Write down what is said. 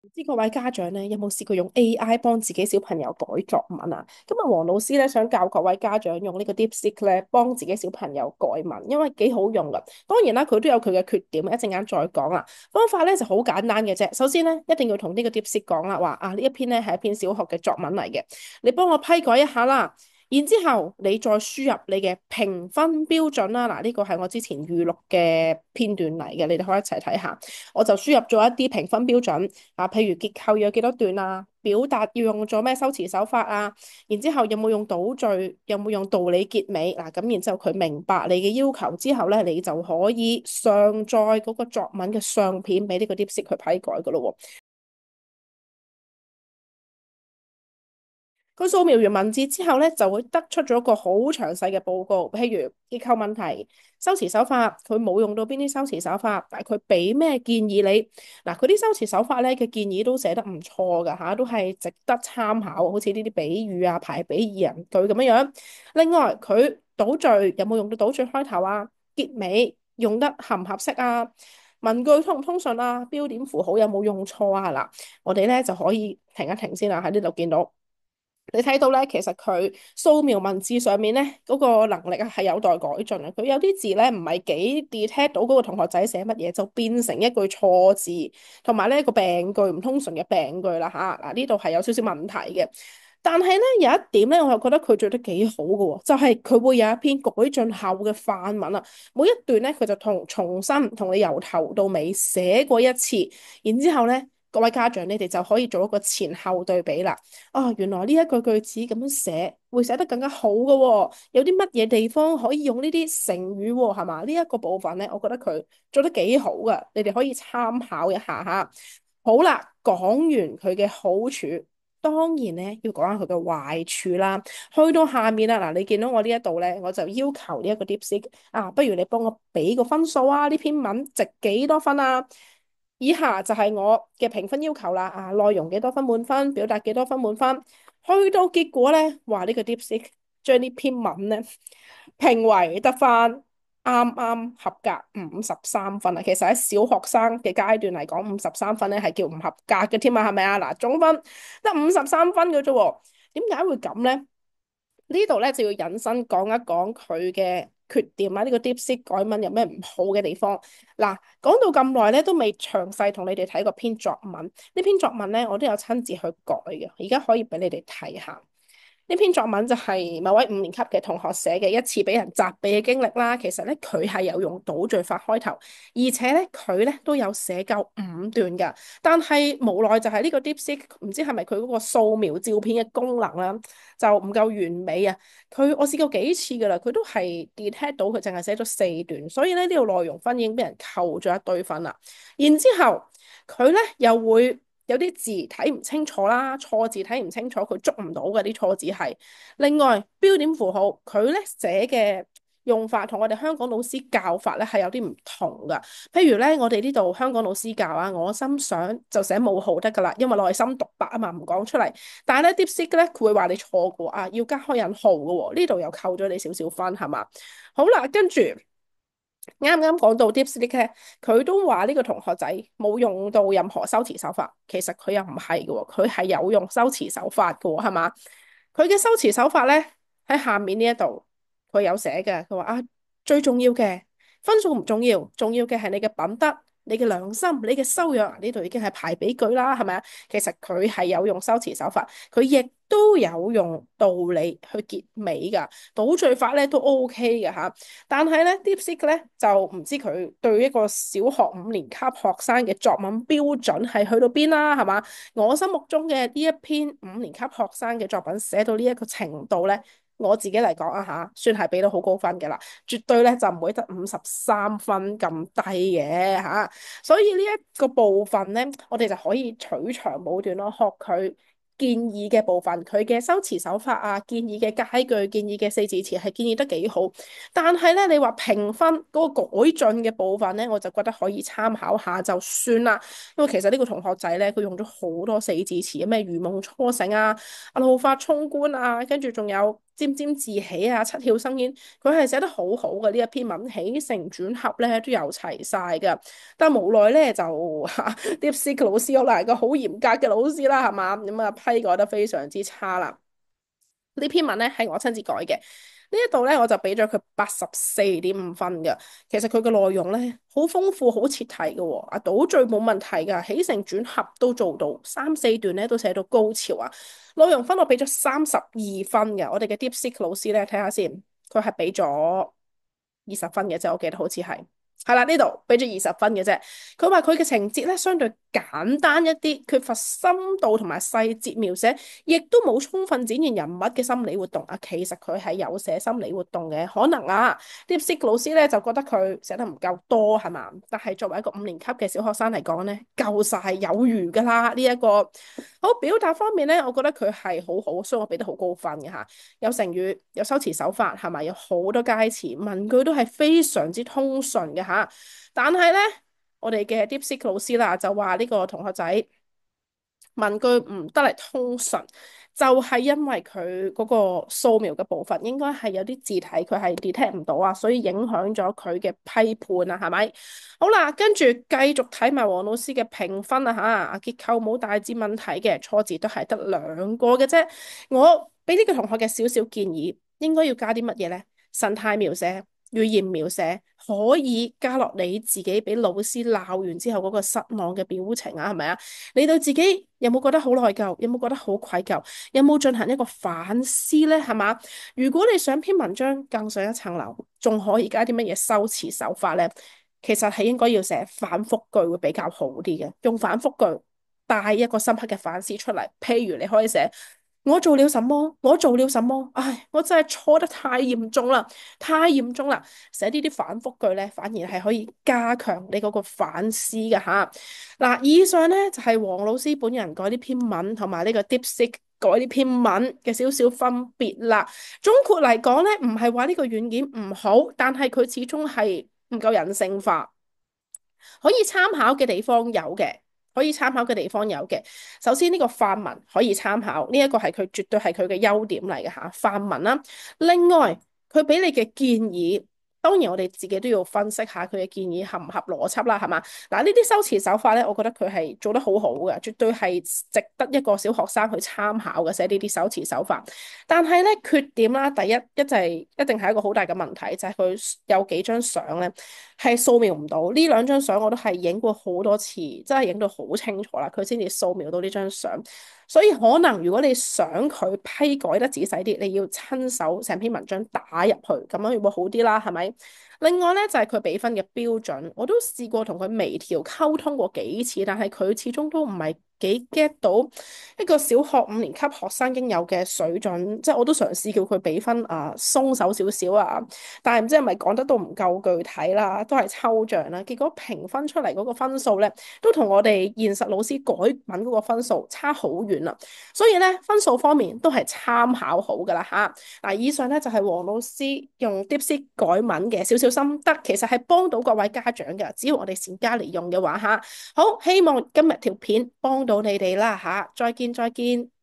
唔知各位家長咧有冇試過用 AI 幫自己小朋友改作文啊？今日黃老師咧想教各位家長用呢個 DeepSeek 咧幫自己小朋友改文，因為幾好用噶。當然啦，佢都有佢嘅缺點，一陣間再講啦。方法咧就好簡單嘅啫。首先咧，一定要同呢個 DeepSeek 講啦，話啊呢一篇咧係一篇小學嘅作文嚟嘅，你幫我批改一下啦。然之後你再輸入你嘅評分標準啦。嗱，呢個係我之前預錄嘅片段嚟嘅，你哋可以一齊睇下。我就輸入咗一啲評分標準。啊，譬如結構要有幾多段啊，表達要用咗咩修辭手法啊，然之後有冇用倒敘，有冇用道理結尾嗱，咁然之後佢明白你嘅要求之後咧，你就可以上載嗰個作文嘅相片俾呢個 DeepSeek 去批改噶咯喎。佢掃描完文字之後咧，就會得出咗一個好詳細嘅報告，譬如結構問題、修辭手法，佢冇用到邊啲修辭手法，但係佢俾咩建議你？嗱，佢啲修辭手法咧嘅建議都寫得唔錯噶吓，都係值得參考，好似呢啲比喻啊、排比擬人句咁樣樣。另外，佢倒敘有冇用到倒敘開頭啊？結尾用得合唔合適啊？文句通唔通順啊？標點符號有冇用錯啊？嗱，我哋咧就可以停一停先啦，喺呢度見到。你睇到咧，其實佢掃描文字上面咧嗰個能力啊係有待改進啊。佢有啲字咧唔係幾 detect 到嗰個同學仔寫乜嘢，就變成一句錯字，同埋呢個病句唔通順嘅病句啦吓。嗱，呢度係有少少問題嘅。但係咧有一點咧，我又覺得佢做得幾好嘅喎，就係佢會有一篇改進後嘅範文啊。每一段咧佢就重新同你由頭到尾寫過一次，然之後咧各位家長你哋就可以做一個前後對比啦。啊，原來呢一句句子咁樣寫會寫得更加好嘅喎，有啲乜嘢地方可以用呢啲成語喎，係嘛？呢一個部分咧，我覺得佢做得幾好噶，你哋可以參考一下吓。好啦，講完佢嘅好處，當然咧要講下佢嘅壞處啦。去到下面啦，嗱，你見到我呢一度咧，我就要求呢一個 DeepSeek 啊，不如你幫我俾個分數啊，呢篇文值幾多分啊？以下就係我嘅評分要求啦，啊，內容幾多分滿分，表達幾多分滿分，去到結果咧，話呢個 DeepSeek 將呢篇文咧評為得翻啱啱合格53分啊！其實喺小學生嘅階段嚟講，53分咧係叫唔合格嘅添啊，係咪啊？嗱，總分得53分嘅啫喎，點解會咁咧？呢度咧就要引申講一講佢嘅缺點啦。呢個 DeepSeek 改文有咩唔好嘅地方？嗱，講到咁耐咧，都未詳細同你哋睇過篇作文。呢篇作文咧，我都有親自去改嘅，而家可以俾你哋睇下。呢篇作文就係某位5年級嘅同學寫嘅一次俾人責備嘅經歷啦。其實咧佢係有用倒敘法開頭，而且咧佢咧都有寫夠5段噶。但係無奈就係呢個 DeepSeek 唔知係咪佢嗰個掃描照片嘅功能啦，就唔夠完美啊。我試過幾次噶啦，佢都係 detect 到佢淨係寫咗4段，所以咧呢度內容分已經俾人扣咗一堆分啦。然之後佢咧又會有啲字睇唔清楚啦，錯字睇唔清楚，佢捉唔到嘅啲錯字係。另外標點符號佢咧寫嘅用法同我哋香港老師教法咧係有啲唔同噶。譬如咧，我哋呢度香港老師教啊，我心想就寫冇號得噶啦，因為內心獨白啊嘛，唔講出嚟。但係咧，DeepSeek 咧佢會話你錯嘅喎啊，要加開引號嘅喎，呢度又扣咗你少少分係嘛？好啦，跟住。啱啱講到 DeepSeek 咧，佢都話呢個同學仔冇用到任何修辭手法，其實佢又唔係嘅喎，佢係有用修辭手法嘅喎，係嘛？佢嘅修辭手法咧喺下面呢一度，佢有寫嘅，佢話啊，最重要嘅分數唔重要，重要嘅係你嘅品德、你嘅良心、你嘅修養。呢度已經係排比句啦，係咪啊？其實佢係有用修辭手法，佢亦都有用道理去結尾噶，倒敘法咧都 OK 嘅吓。但係咧，DeepSeek 咧就唔知佢對一個小學5年級學生嘅作文標準係去到邊啦，係嘛？我心目中嘅呢一篇5年級學生嘅作品寫到呢一個程度咧，我自己嚟講啊吓，算係俾到好高分嘅啦，絕對咧就唔會得53分咁低嘅吓。所以呢一個部分咧，我哋就可以取長補短咯，學佢建議嘅部分，佢嘅修辭手法啊，建議嘅佳句、建議嘅四字詞係建議得幾好。但係咧，你話評分嗰個改進嘅部分咧，我就覺得可以參考下就算啦。因為其實呢個同學仔咧，佢用咗好多四字詞，咩如夢初醒啊、怒髮衝冠啊，跟住仲有沾沾自喜啊，七竅生煙，佢係寫得好好嘅呢一篇文，起承轉合咧都有齊晒噶。但係無奈咧就DeepSeek 老師可能係個好嚴格嘅老師啦，係嘛？咁啊批改得非常之差啦。呢篇文咧係我親自改嘅，呢一度咧我就俾咗佢84.5分嘅。其實佢嘅內容咧好豐富、好切題嘅喎，啊倒敘冇問題㗎，起承轉合都做到，三四段咧都寫到高潮啊。內容分我俾咗32分嘅，我哋嘅 DeepSeek 老師咧睇下先，佢係俾咗20分嘅啫，我記得好似係啦，呢度俾咗20分嘅啫。佢話佢嘅情節咧相對簡單一啲，缺乏深度同埋細節描寫，亦都冇充分展現人物嘅心理活動啊。其實佢係有寫心理活動嘅，可能啊，DeepSeek 老師咧就覺得佢寫得唔夠多係嘛？但係作為一個5年級嘅小學生嚟講咧，夠晒有餘噶啦。呢一個好表達方面咧，我覺得佢係好好，所以我俾得好高分嘅吓。有成語，有修辭手法，係咪？有好多佳詞，文句都係非常之通順嘅吓。但係咧，我哋嘅 DeepSeek 老師啦，就話呢個同學仔文句唔得嚟通順，就係因為佢嗰個素描嘅部分應該係有啲字體佢係 detect 唔到啊，所以影響咗佢嘅批判啊，係咪？好啦，跟住繼續睇埋黃老師嘅評分啊吓，結構冇大致問題嘅，錯字都係得2個嘅啫。我俾呢個同學嘅少少建議，應該要加啲乜嘢咧？神態描寫。語言描寫可以加落你自己俾老師鬧完之後嗰個失望嘅表情啊，係咪啊？你對自己有冇覺得好內疚？有冇覺得好愧疚？有冇進行一個反思呢？係嘛？如果你想篇文章更上一層樓，仲可以加啲乜嘢修辭手法呢？其實係應該要寫反覆句會比較好啲嘅，用反覆句帶一個深刻嘅反思出嚟。譬如你可以寫。我做了什麼？我做了什麼？唉，我真係錯得太嚴重啦，太嚴重啦！寫呢啲反覆句咧，反而係可以加強你嗰個反思嘅吓。嗱，以上咧就係黃老師本人改呢篇文同埋呢個 DeepSeek 改呢篇文嘅少少分別啦。總括嚟講咧，唔係話呢個軟件唔好，但係佢始終係唔夠人性化。可以參考嘅地方有嘅，可以參考嘅地方有嘅。首先呢個範文可以參考，呢一個係佢絕對係佢嘅優點嚟嘅嚇，範文啦。另外佢俾你嘅建議。當然，我哋自己都要分析下佢嘅建議合唔合邏輯啦，係嘛？嗱，呢啲修辭手法咧，我覺得佢係做得好好嘅，絕對係值得一個小學生去參考嘅寫呢啲修辭手法。但係咧，缺點啦，第一就係一定係一個好大嘅問題，就係佢有幾張相咧係掃描唔到。呢2張相我都係影過好多次，真係影到好清楚啦，佢先至掃描到呢張相。所以可能如果你想佢批改得仔細啲，你要親手成篇文章打入去，咁樣會好啲啦，係咪？另外咧就係佢俾分嘅標準，我都試過同佢微調溝通過幾次，但係佢始終都唔係幾 get 到一個小學5年級學生應有嘅水準，即係我都嘗試叫佢俾分鬆手少少啊，但係唔知係咪講得都唔夠具體啦，都係抽象啦，結果評分出嚟嗰個分數咧，都同我哋現實老師改文嗰個分數差好遠啦，所以咧分數方面都係參考好噶啦吓。嗱，以上咧就係黃老師用 DeepSeek 改文嘅少少心得，其實係幫到各位家長嘅，只要我哋善加利用嘅話吓。好，希望今日條片幫到你哋啦吓，再見再見。